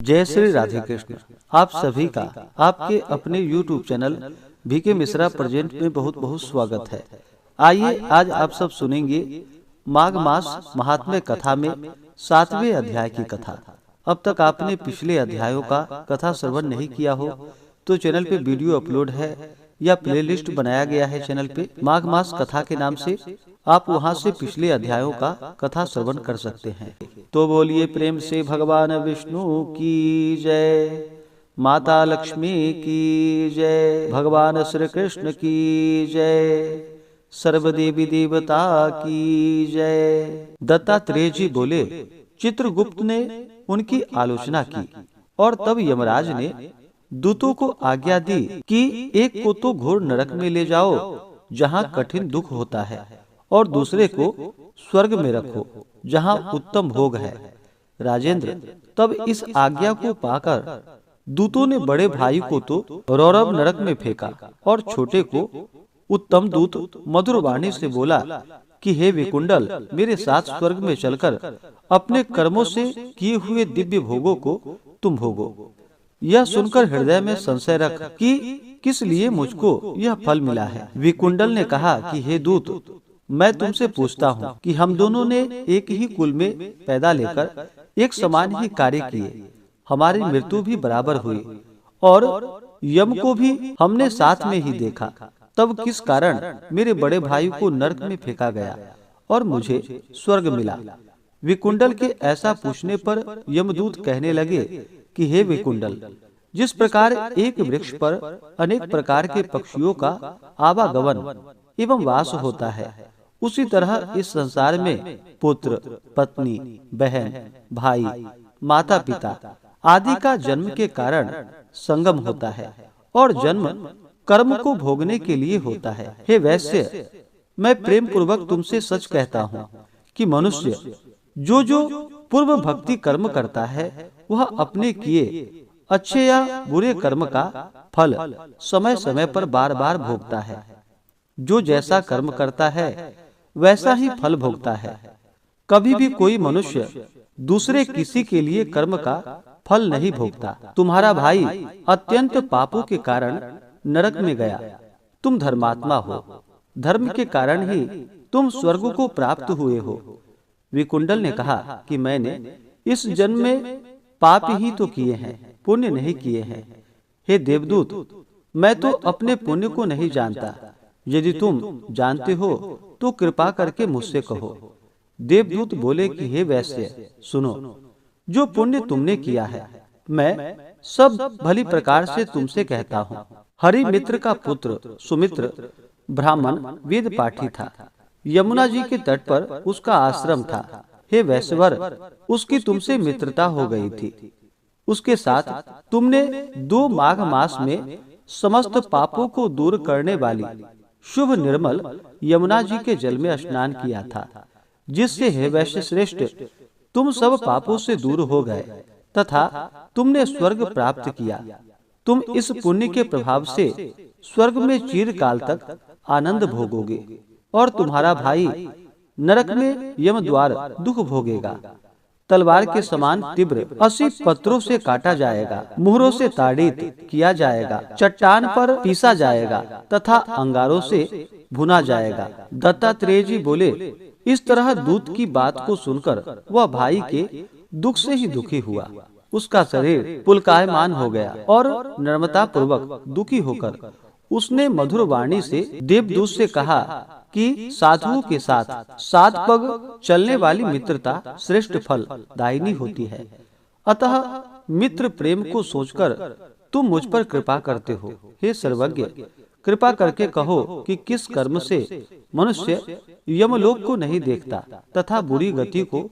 जय श्री राधे कृष्ण। आप सभी का आपके अपने YouTube channel VK Mishra present में बहुत बहुत स्वागत है। आइए आज आप सब सुनेंगे माघ मास महात्म्य कथा में 7वें अध्याय की कथा। अब तक आपने पिछले अध्यायों का कथा श्रवण नहीं किया हो तो चैनल पे वीडियो अपलोड है या प्लेलिस्ट बनाया गया है चैनल पे माघ मास कथा के नाम से। आप वहां से पिछले अध्यायों का कथा श्रवण कर सकते हैं। तो बोलिए प्रेम से भगवान विष्णु की जय, माता लक्ष्मी की जय, भगवान श्री कृष्ण की जय, सर्वदेवी देवता की जय। दत्तात्रेय जी बोले, चित्रगुप्त ने उनकी आलोचना की और तब यमराज ने दूतों को आज्ञा दी कि एक को तो घोर नरक में ले जाओ जहाँ कठिन दुख होता है और दूसरे को स्वर्ग में रखो जहाँ उत्तम भोग है। राजेंद्र, तब इस आज्ञा को पाकर दूतों ने बड़े भाई को तो रौरव नरक में फेंका और छोटे को उत्तम दूत मधुर वाणी से बोला कि हे विकुंडल, मेरे साथ स्वर्ग में चलकर अपने कर्मों से किए हुए दिव्य भोगों को तुम भोगो। यह सुनकर हृदय में संशय रख कि किस लिए मुझको यह फल मिला है। विकुंडल ने कहा कि हे दूत, मैं तुमसे पूछता हूँ कि हम दोनों ने एक ही कुल में पैदा लेकर एक समान ही कार्य किए, हमारी मृत्यु भी बराबर हुई और यम को भी हमने साथ में ही देखा, तब किस कारण मेरे बड़े भाई को नरक में फेंका गया और मुझे स्वर्ग मिला। विकुंडल के ऐसा पूछने पर यमदूत कहने लगे कि हे विकुंडल, जिस प्रकार एक वृक्ष पर अनेक प्रकार के पक्षियों का आवागमन एवं वास होता है, उसी तरह इस संसार में पुत्र, पत्नी, बहन, भाई, माता पिता आदि का जन्म के कारण संगम होता है और जन्म कर्म को भोगने के लिए होता है। हे वैश्य, मैं प्रेम पूर्वक तुमसे सच कहता हूँ कि मनुष्य जो पूर्व भक्ति कर्म करता है वह अपने किए अच्छे या बुरे कर्म का फल समय समय पर बार बार भोगता है। जो जैसा कर्म करता है वैसा ही फल भोगता है। कभी भी कोई मनुष्य दूसरे किसी के लिए कर्म का फल नहीं भोगता। तुम्हारा भाई अत्यंत पापों के कारण नरक में गया। तुम धर्मात्मा हो, धर्म के कारण ही तुम स्वर्ग को प्राप्त हुए हो। विकुंडल ने कहा कि मैंने इस जन्म में पाप ही तो किए हैं, पुण्य नहीं किए हैं। हे देवदूत, मैं तो अपने पुण्य को नहीं जानता। यदि तुम जानते हो तो कृपा करके मुझसे कहो। देवदूत बोले कि हे वैश्य, सुनो, जो पुण्य तुमने किया है मैं सब भली प्रकार से तुमसे कहता हूँ। हरि मित्र का पुत्र सुमित्र ब्राह्मण वेद पाठी था। यमुना जी के तट पर उसका आश्रम था। हे वैश्यवर, उसकी तुमसे मित्रता हो गई थी। उसके साथ तुमने 2 माघ मास में समस्त पापों को दूर करने वाली शुभ निर्मल यमुना जी के जल में स्नान किया था, जिससे हे वैश्य श्रेष्ठ तुम सब पापों से दूर हो गए तथा तुमने स्वर्ग प्राप्त किया। तुम इस पुण्य के प्रभाव से स्वर्ग में चिरकाल तक आनंद भोगोगे और तुम्हारा भाई नरक में यम द्वार दुख भोगेगा। तलवार के समान तीव्र 80 पत्रों से काटा जाएगा, मुहरों से ताड़ित किया जाएगा, चट्टान पर पीसा जाएगा तथा अंगारों से भुना जाएगा। दत्तात्रेय जी बोले, इस तरह दूत की बात को सुनकर वह भाई के दुख से ही दुखी हुआ। उसका शरीर पुलकायमान हो गया और नम्रता पूर्वक दुखी होकर उसने मधुर वाणी से देवदूत से कहा कि साधुओं के साथ 7 पग चलने वाली मित्रता श्रेष्ठ फल दायिनी होती है। अतः मित्र प्रेम को सोचकर तुम मुझ पर कृपा करते हो। हे सर्वज्ञ, कृपा करके कहो कि किस कर्म से मनुष्य यमलोक को नहीं देखता तथा बुरी गति को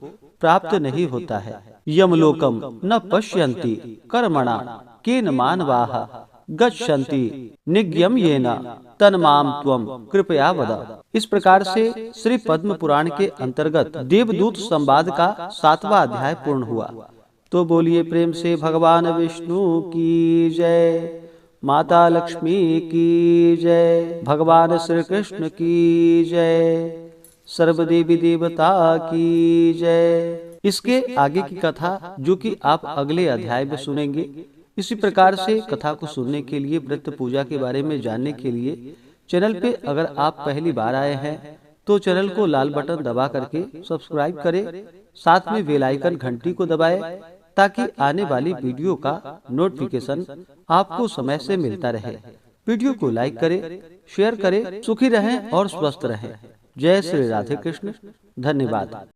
प्राप्त नहीं होता है। यमलोकम न पश्यन्ति कर्मणा केन मानवाः गच्छन्ति निज्ञम येन तन्माम त्वम कृपया वद। इस प्रकार से श्री पद्म पुराण के अंतर्गत देवदूत संवाद का 7वां अध्याय पूर्ण हुआ। तो बोलिए प्रेम से भगवान विष्णु की जय, माता लक्ष्मी की जय, भगवान श्री कृष्ण की जय, सर्वदेवी देवता की जय। इसके आगे की कथा जो कि आप अगले अध्याय में सुनेंगे। इसी प्रकार से कथा को सुनने के लिए, व्रत पूजा के बारे में जानने के लिए चैनल पे अगर आप पहली बार आए हैं तो चैनल को लाल बटन दबा करके सब्सक्राइब करें, साथ में बेल आइकन घंटी को दबाएं ताकि आने वाली वीडियो का नोटिफिकेशन आपको समय से मिलता रहे। वीडियो को लाइक करें, शेयर करें। सुखी रहें और स्वस्थ रहें। जय श्री राधे कृष्ण। धन्यवाद।